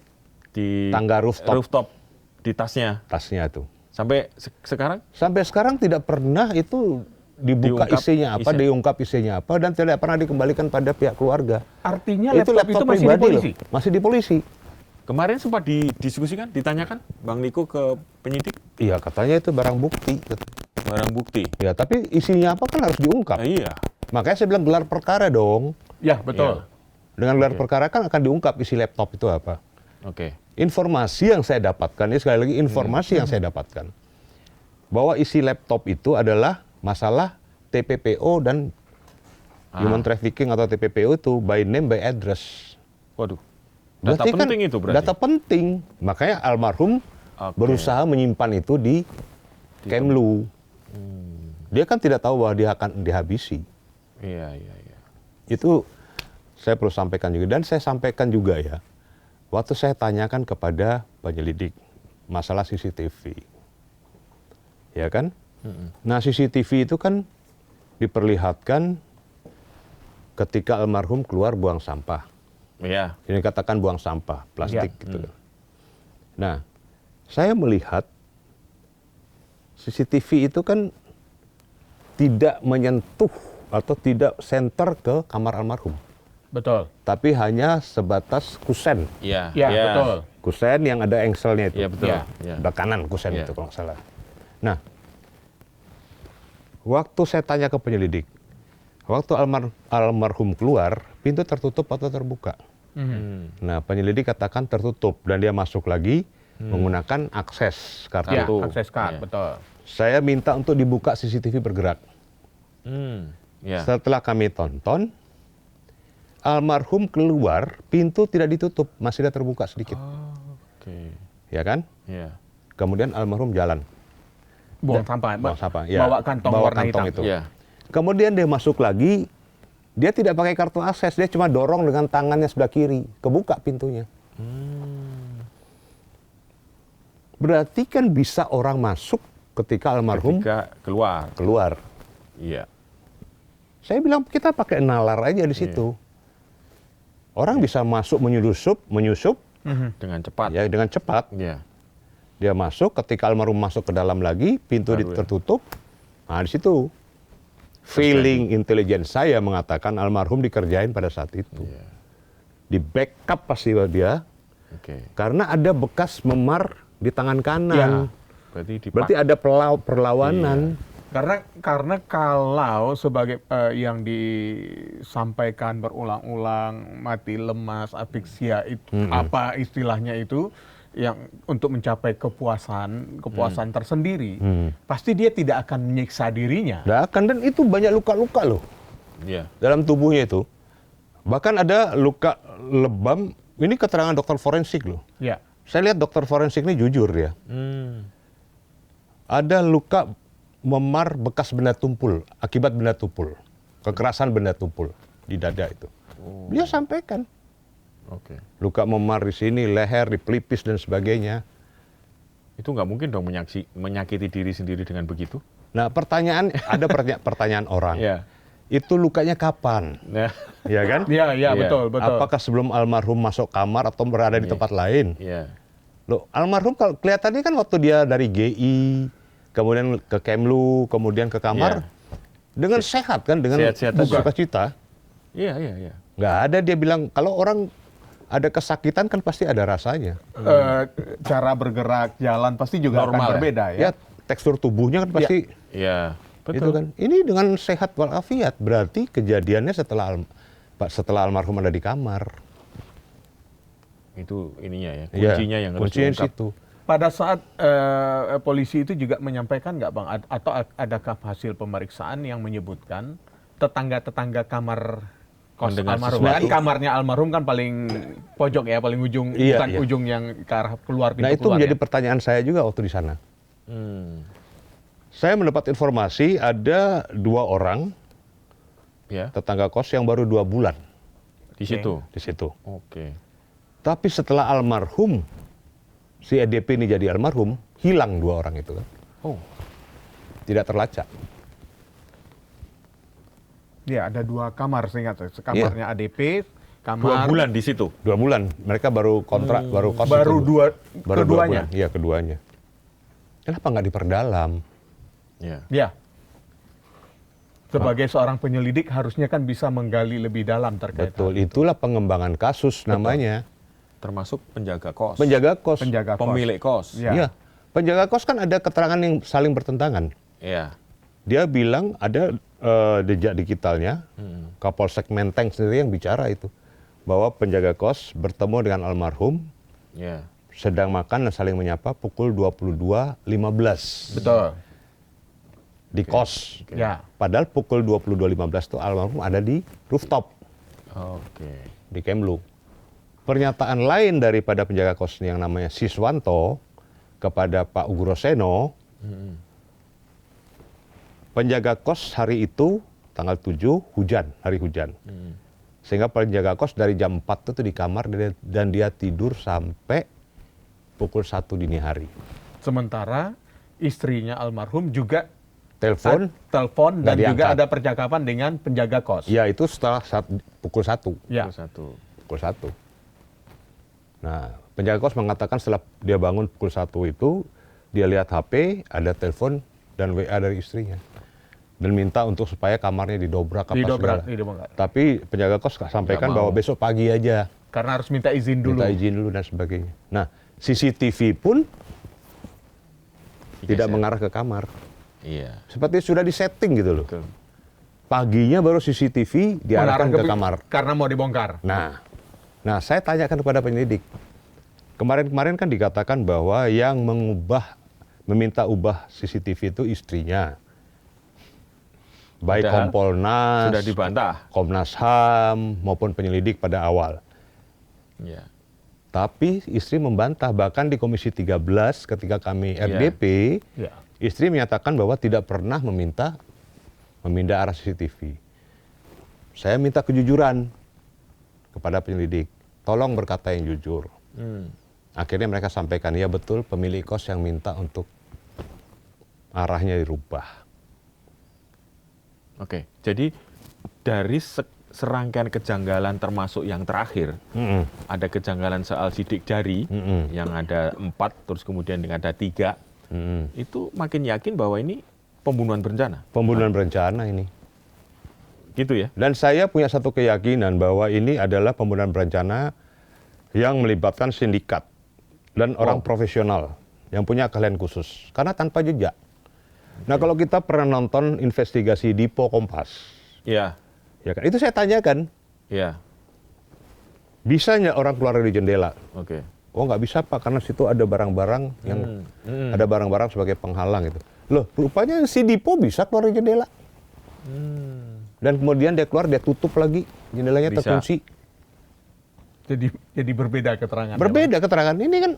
di tangga rooftop, di tasnya. tasnya tuh. Sampai sekarang Sampai sekarang tidak pernah itu dibuka Diungkap isinya apa, isinya. diungkap isinya apa, dan tidak pernah dikembalikan pada pihak keluarga. Artinya laptop itu masih di pribadi polisi? loh, masih di polisi. kemarin sempat didiskusikan, ditanyakan Bang Niko ke penyidik Iya, katanya itu barang bukti. barang bukti. Ya, tapi isinya apa kan harus diungkap. Iya. Makanya saya bilang gelar perkara dong. Ya, betul. Dengan gelar perkara kan akan diungkap isi laptop itu apa. Oke. Informasi yang saya dapatkan, ini sekali lagi informasi yang saya dapatkan, bahwa isi laptop itu adalah masalah TPPO dan human trafficking atau TPPO itu by name by address. Waduh. Data Berarti kan penting itu berarti. Data penting. Makanya almarhum Oke. berusaha menyimpan itu di Kemlu. Dia kan tidak tahu bahwa dia akan dihabisi. Iya, iya, iya. Itu saya perlu sampaikan juga. Dan saya sampaikan juga ya, waktu saya tanyakan kepada penyelidik masalah CCTV. Ya kan? Nah, CCTV itu kan diperlihatkan ketika almarhum keluar buang sampah. Iya. Ini katakan buang sampah, plastik Ya. gitu. Nah, saya melihat CCTV itu kan tidak menyentuh atau tidak center ke kamar almarhum. Betul. Tapi hanya sebatas kusen. Iya. Ya, iya. betul. Kusen yang ada engselnya itu. Iya, betul. Ya. Iya. Sebelah kanan kusen Iya. itu kalau nggak salah. Nah, waktu saya tanya ke penyelidik, waktu almarhum keluar, pintu tertutup atau terbuka? Nah, penyelidik katakan tertutup dan dia masuk lagi menggunakan akses Ya, kartu. akses card, Ya. betul. Saya minta untuk dibuka CCTV bergerak. Iya. Setelah kami tonton, almarhum keluar, pintu tidak ditutup, masih ada terbuka sedikit. Oke. Ya kan? Iya. Kemudian almarhum jalan. Buang sampah. Buang sampah, ya. Bawa kantong Bawa warna kantong hitam. itu. Iya. Kemudian dia masuk lagi, dia tidak pakai kartu akses, dia cuma dorong dengan tangannya sebelah kiri, kebuka pintunya. Berarti kan bisa orang masuk ketika almarhum Ketika keluar. Iya. Saya bilang kita pakai nalar aja di situ. Orang bisa masuk menyusup Dengan cepat. ya dengan cepat. Iya. Dia masuk, ketika almarhum masuk ke dalam lagi, pintu Baru ya. tertutup. Nah, di situ feeling intelijen saya mengatakan almarhum dikerjain pada saat itu. Iya. Di backup pasti dia, Oke. karena ada bekas memar di tangan kanan. Ya. Berarti ada perlawanan. Karena kalau sebagai yang disampaikan berulang-ulang mati lemas, afiksia itu apa istilahnya itu yang untuk mencapai kepuasan tersendiri, pasti dia tidak akan menyiksa dirinya. Nah, kan dan itu banyak luka-luka loh Iya. dalam tubuhnya itu. Bahkan ada luka lebam, ini keterangan dokter forensik loh. Ya. Saya lihat dokter forensik ini jujur dia. Ada luka memar bekas benda tumpul, akibat benda tumpul. Kekerasan benda tumpul di dada itu. Dia sampaikan. Oke. Luka memar di sini, leher, di pelipis dan sebagainya. Itu nggak mungkin dong menyakiti diri sendiri dengan begitu? Nah, ada pertanyaan orang. Iya. Itu lukanya kapan? Nah, Ya kan? Iya, Iya. betul. Apakah sebelum almarhum masuk kamar atau berada di tempat lain? iya. Loh, almarhum kalau kelihatannya kan waktu dia dari GI, kemudian ke Kemlu, kemudian ke kamar, dengan sehat kan, dengan Sehat-sehat aja. sukacita. Iya. Nggak ada dia bilang, kalau orang ada kesakitan kan pasti ada rasanya. Cara bergerak, jalan pasti juga Normal akan ya? berbeda Ya, ya. tekstur tubuhnya kan pasti Iya. itu Betul. kan. Ini dengan sehat walafiat, berarti kejadiannya setelah almarhum ada di kamar. Itu ininya ya, Iya, kuncinya yang harus kuncinya di diungkap. situ. Pada saat polisi itu juga menyampaikan nggak Bang, atau adakah hasil pemeriksaan yang menyebutkan tetangga-tetangga kamar kos Mendengar almarhum? sesuatu. Kan kamarnya almarhum kan paling pojok ya, paling ujung, Iya, bukan iya. ujung yang ke arah keluar pintu Nah, itu keluar menjadi ya? pertanyaan saya juga waktu di sana. Hmm. Saya mendapat informasi ada 2 orang Ya, tetangga kos yang baru 2 bulan di situ. di situ. Oke. Tapi setelah almarhum, si EDP ini jadi almarhum, hilang 2 orang itu kan. Oh, Tidak terlacak. Ya, ada 2 kamar seingat saya. Kamarnya ADP, 2 kamar bulan di situ. 2 bulan. Mereka baru kontrak, baru kos baru itu. dua Baru 2 keduanya. bulan. Iya, keduanya. Kenapa nggak diperdalam? Ya. Ya. Sebagai seorang penyelidik harusnya kan bisa menggali lebih dalam terkait Betul, itulah pengembangan kasus namanya. Termasuk penjaga kos. Penjaga kos. penjaga kos. Pemilik kos. Ya. Iya. Penjaga kos kan ada keterangan yang saling bertentangan. Iya. Dia bilang ada jejak digitalnya, Kapolsek Menteng sendiri yang bicara itu. Bahwa penjaga kos bertemu dengan almarhum, Iya. sedang makan dan saling menyapa pukul 22.15 Betul. di kos. Ya. Padahal pukul 22.15 itu almarhum ada di rooftop Oke. di Kemlu. Pernyataan lain daripada penjaga kos yang namanya Siswanto kepada Pak Ugroseno, penjaga kos hari itu tanggal 7 hujan, hari hujan. Sehingga penjaga kos dari jam 4 itu di kamar dan dia tidur sampai pukul 1 dini hari. Sementara istrinya almarhum juga Telepon, telepon dan nggak juga diangkat. ada percakapan dengan penjaga kos. ya itu setelah pukul 1. Ya. Satu. Pukul 1. Nah, penjaga kos mengatakan setelah dia bangun pukul 1 itu, dia lihat HP, ada telepon dan WA dari istrinya. Dan minta untuk supaya kamarnya didobrak apa segala. Didobrak. Tapi penjaga kos sampaikan Nggak mau. bahwa besok pagi aja. Karena harus minta izin dulu. Minta izin dulu dan sebagainya. Nah, CCTV pun tidak mengarah ke kamar. Iya. Seperti sudah disetting gitu loh. Betul. Paginya baru CCTV diarahkan Mengarah ke kamar. Karena mau dibongkar. Nah, saya tanyakan kepada penyelidik. Kemarin-kemarin kan dikatakan bahwa yang meminta ubah CCTV itu istrinya. Baik Padahal Kompolnas, sudah dibantah. Komnas HAM maupun penyelidik pada awal. Iya. Tapi istri membantah, bahkan di Komisi 13 ketika kami Iya. RDP, Ya. istri menyatakan bahwa tidak pernah meminta memindah arah CCTV. Saya minta kejujuran kepada penyelidik. Tolong berkata yang jujur. Akhirnya mereka sampaikan, ya betul pemilik kos yang minta untuk arahnya dirubah. Oke. Jadi dari serangkaian kejanggalan termasuk yang terakhir, ada kejanggalan soal sidik jari yang ada 4, terus kemudian ada 3. Itu makin yakin bahwa ini pembunuhan berencana. Pembunuhan berencana ini. Gitu ya? Dan saya punya satu keyakinan bahwa ini adalah pembunuhan berencana yang melibatkan sindikat dan orang profesional yang punya keahlian khusus. Karena tanpa jejak. Nah, kalau kita pernah nonton investigasi Dipo Kompas, Iya. ya kan? Itu saya tanyakan, Iya. bisa nggak orang keluar dari jendela? Oke. Oh, nggak bisa Pak, karena situ ada barang-barang yang ada barang-barang sebagai penghalang itu. Loh, rupanya si Dipo bisa keluar dari jendela. Dan kemudian dia keluar, dia tutup lagi jendelanya Bisa. terkunci. Jadi berbeda keterangan. Berbeda keterangan. Ini kan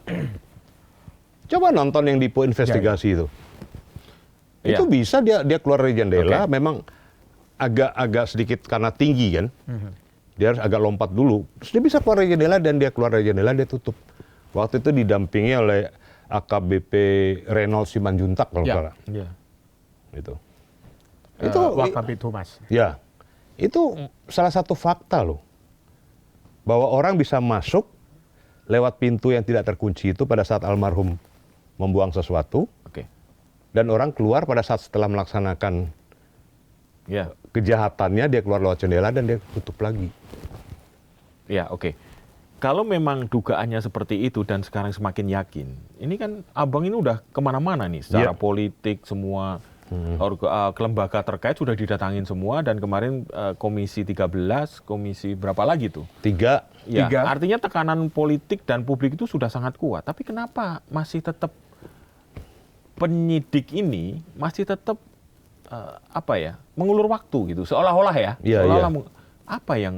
coba nonton yang Dipo investigasi itu. Iya. Itu bisa dia keluar dari jendela, memang agak sedikit karena tinggi kan. Dia harus agak lompat dulu. Terus dia bisa keluar dari jendela dan dia keluar dari jendela dia tutup. Waktu itu didampingi oleh AKBP Reynold Simanjuntak kalau nggak salah. Iya. Itu. Wakabit Humas. Ya. Itu salah satu fakta loh. Bahwa orang bisa masuk lewat pintu yang tidak terkunci itu pada saat almarhum membuang sesuatu. Oke. Dan orang keluar pada saat setelah melaksanakan Ya. kejahatannya, dia keluar lewat jendela dan dia tutup lagi. Ya, oke. Kalau memang dugaannya seperti itu dan sekarang semakin yakin, ini kan abang ini udah kemana-mana nih, secara Ya. politik semua lembaga terkait sudah didatangin semua dan kemarin Komisi 13, komisi berapa lagi tuh? 3. Ya, Tiga. artinya tekanan politik dan publik itu sudah sangat kuat. Tapi kenapa masih tetap penyidik ini masih tetap mengulur waktu gitu, seolah-olah ya, Iya, seolah-olah iya. apa yang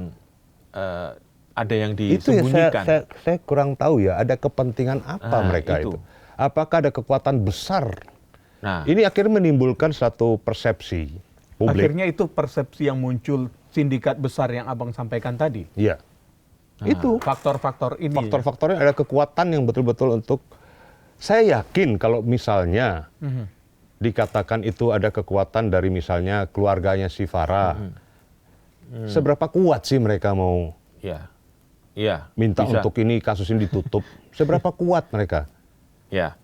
ada yang Itu ya disembunyikan. saya kurang tahu ya, ada kepentingan apa mereka itu. itu. Apakah ada kekuatan besar? Nah, Ini akhirnya menimbulkan satu persepsi publik. Akhirnya itu persepsi yang muncul sindikat besar yang abang sampaikan tadi. Iya. Itu Faktor-faktor ini. faktor-faktornya ada kekuatan yang betul-betul untuk, saya yakin kalau misalnya dikatakan itu ada kekuatan dari misalnya keluarganya si Farah, seberapa kuat sih mereka mau ya, ya, minta bisa. untuk ini kasus ini ditutup? Seberapa kuat mereka? Ya,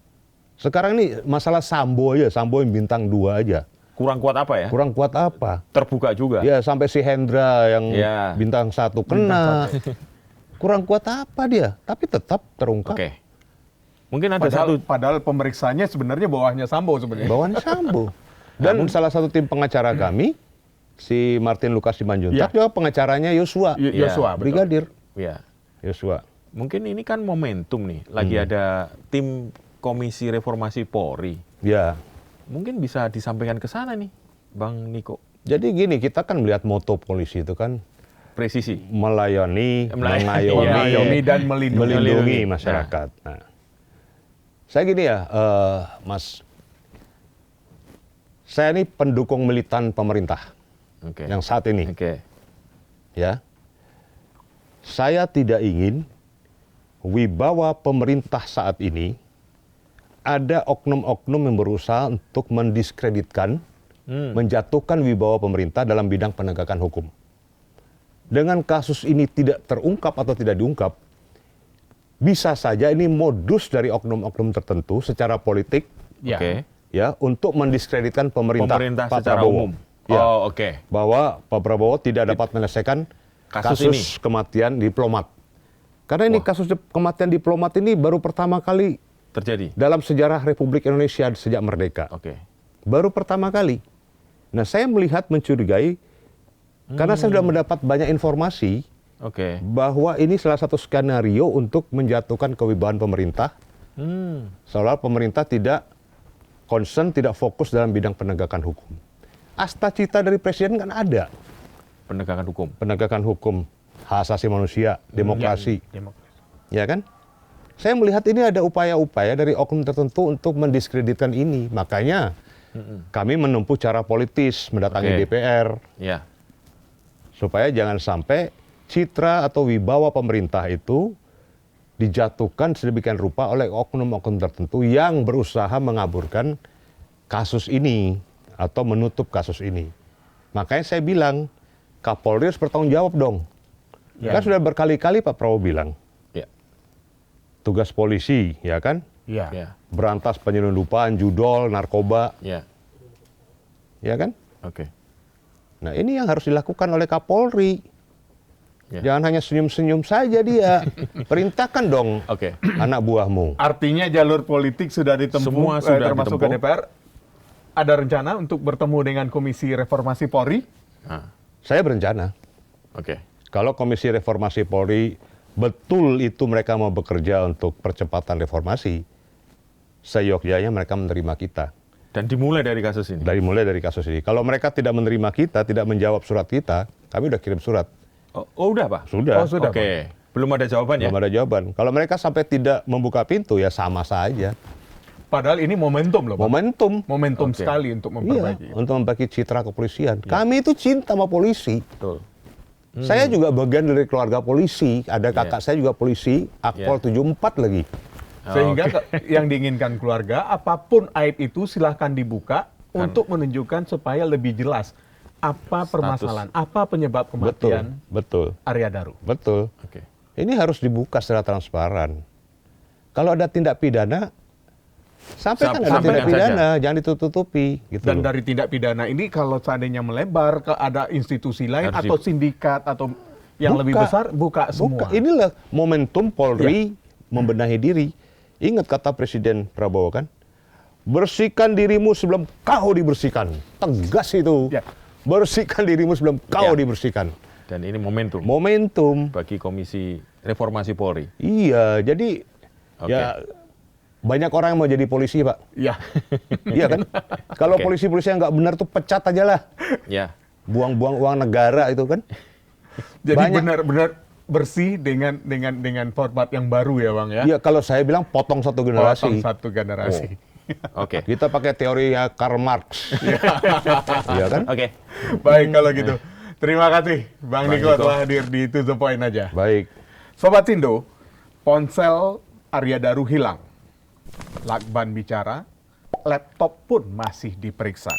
Sekarang ini masalah Sambo aja, Sambo yang bintang 2 aja. kurang kuat apa ya? Kurang kuat apa? Terbuka juga. Ya sampai si Hendra yang Ya. bintang 1 kena. Kurang kuat apa dia? Tapi tetap terungkap. Oke. Mungkin ada satu. Padahal pemeriksaannya sebenarnya bawahnya Sambo sebenarnya. Bawaannya Sambo. Dan salah satu tim pengacara kami, si Martin Lukas Simanjuntak, Ya. juga pengacaranya Yosua, Yosua, betul. Brigadir Ya, Yosua. mungkin ini kan momentum nih. Lagi ada tim Komisi Reformasi Polri. Ya. Mungkin bisa disampaikan ke sana nih, Bang Niko. Jadi gini, kita kan melihat moto polisi itu kan Presisi. melayani, Melayani. Mengayomi Iya. dan melindungi. melindungi masyarakat. Nah, saya gini ya, Mas, saya ini pendukung militan pemerintah Oke. yang saat ini, Oke. ya. Saya tidak ingin wibawa pemerintah saat ini ada oknum-oknum yang berusaha untuk mendiskreditkan, menjatuhkan wibawa pemerintah dalam bidang penegakan hukum. Dengan kasus ini tidak terungkap atau tidak diungkap, bisa saja ini modus dari oknum-oknum tertentu secara politik, Ya. Oke. ya, untuk mendiskreditkan pemerintah, Pak secara Prabowo. umum. Ya, Oh, oke. bahwa Pak Prabowo tidak dapat menyelesaikan Kasus ini. kematian diplomat. Karena ini kasus kematian diplomat ini baru pertama kali Terjadi. dalam sejarah Republik Indonesia sejak merdeka. Oke. Baru pertama kali. Nah, saya melihat mencurigai karena saya sudah mendapat banyak informasi Oke. bahwa ini salah satu skenario untuk menjatuhkan kewibawaan pemerintah. Seolah pemerintah tidak concern, tidak fokus dalam bidang penegakan hukum. Asta cita dari presiden kan ada. Penegakan hukum. Penegakan hukum, hak asasi manusia, demokrasi. Ya kan? Saya melihat ini ada upaya-upaya dari oknum tertentu untuk mendiskreditkan ini. Makanya kami menempuh cara politis, mendatangi Oke. DPR, Ya. supaya jangan sampai citra atau wibawa pemerintah itu dijatuhkan sedemikian rupa oleh oknum-oknum tertentu yang berusaha mengaburkan kasus ini atau menutup kasus ini. Makanya saya bilang, Kapolri harus bertanggung jawab dong. Kan sudah berkali-kali Pak Prabowo bilang, Ya. tugas polisi, ya kan? Ya. Ya. Berantas penyelundupan, judol, narkoba, Ya. ya kan? Oke. Nah, ini yang harus dilakukan oleh Kapolri. Ya. Jangan hanya senyum-senyum saja dia. Perintahkan dong Oke. anak buahmu. Artinya jalur politik sudah ditempuh, Semua sudah termasuk ke ditempuh. DPR. Ada rencana untuk bertemu dengan Komisi Reformasi Polri? Nah, Saya berencana, oke. kalau Komisi Reformasi Polri betul itu mereka mau bekerja untuk percepatan reformasi, seyogyanya mereka menerima kita. Dan dimulai dari kasus ini. Mulai dari kasus ini. Kalau mereka tidak menerima kita, tidak menjawab surat kita, kami udah kirim surat. Oh, udah, Pak? Sudah. Oh, sudah, Oke. Belum ada jawaban ya? Belum ada jawaban. Kalau mereka sampai tidak membuka pintu ya sama saja. Padahal ini momentum loh, Bang. Momentum Oke. sekali untuk memperbaiki. Iya, untuk memperbaiki citra kepolisian. Kami itu cinta sama polisi. Betul. Saya juga bagian dari keluarga polisi. Ada kakak saya juga polisi, Akpol 74 lagi. Sehingga yang diinginkan keluarga, apapun aib itu silahkan dibuka untuk menunjukkan supaya lebih jelas apa permasalahan, apa penyebab kematian Betul. Arya Daru. Betul. Oke. Ini harus dibuka secara transparan. Kalau ada tindak pidana, sampaikan ada Sampaikan tindak pidana, jangan ditutupi. Gitu Dan loh. dari tindak pidana ini kalau seandainya melebar ke ada institusi lain Harus atau sindikat atau yang lebih besar, buka semua. Inilah momentum Polri membenahi diri. Ingat kata Presiden Prabowo kan, bersihkan dirimu sebelum kau dibersihkan. Tegas itu. Ya. Bersihkan dirimu sebelum kau Ya. dibersihkan. Dan ini momentum Momentum. bagi Komisi Reformasi Polri. Iya, jadi Oke. ya banyak orang yang mau jadi polisi, Pak. Ya. Iya kan? Kalau Oke. polisi-polisi yang nggak benar tuh pecat aja lah. Ya. Buang-buang uang negara itu kan. Jadi Banyak. benar-benar bersih dengan format yang baru ya, Bang ya. Iya, kalau saya bilang potong satu generasi. Potong satu generasi. Oke. Kita pakai teorinya Karl Marx. Iya kan? Oke. Baik kalau gitu. Terima kasih Bang Bang Niko Niko. telah hadir di To The Point aja. Baik. Sobat Sindo, ponsel Arya Daru hilang. Lakban bicara, laptop pun masih diperiksa.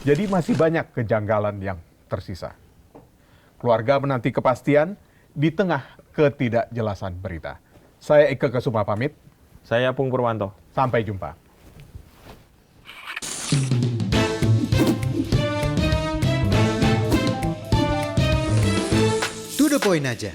Jadi masih banyak kejanggalan yang tersisa. Keluarga menanti kepastian di tengah ketidakjelasan berita. Saya Ike Kesuma pamit, Saya Pung Purwanto. sampai jumpa. To the point aja.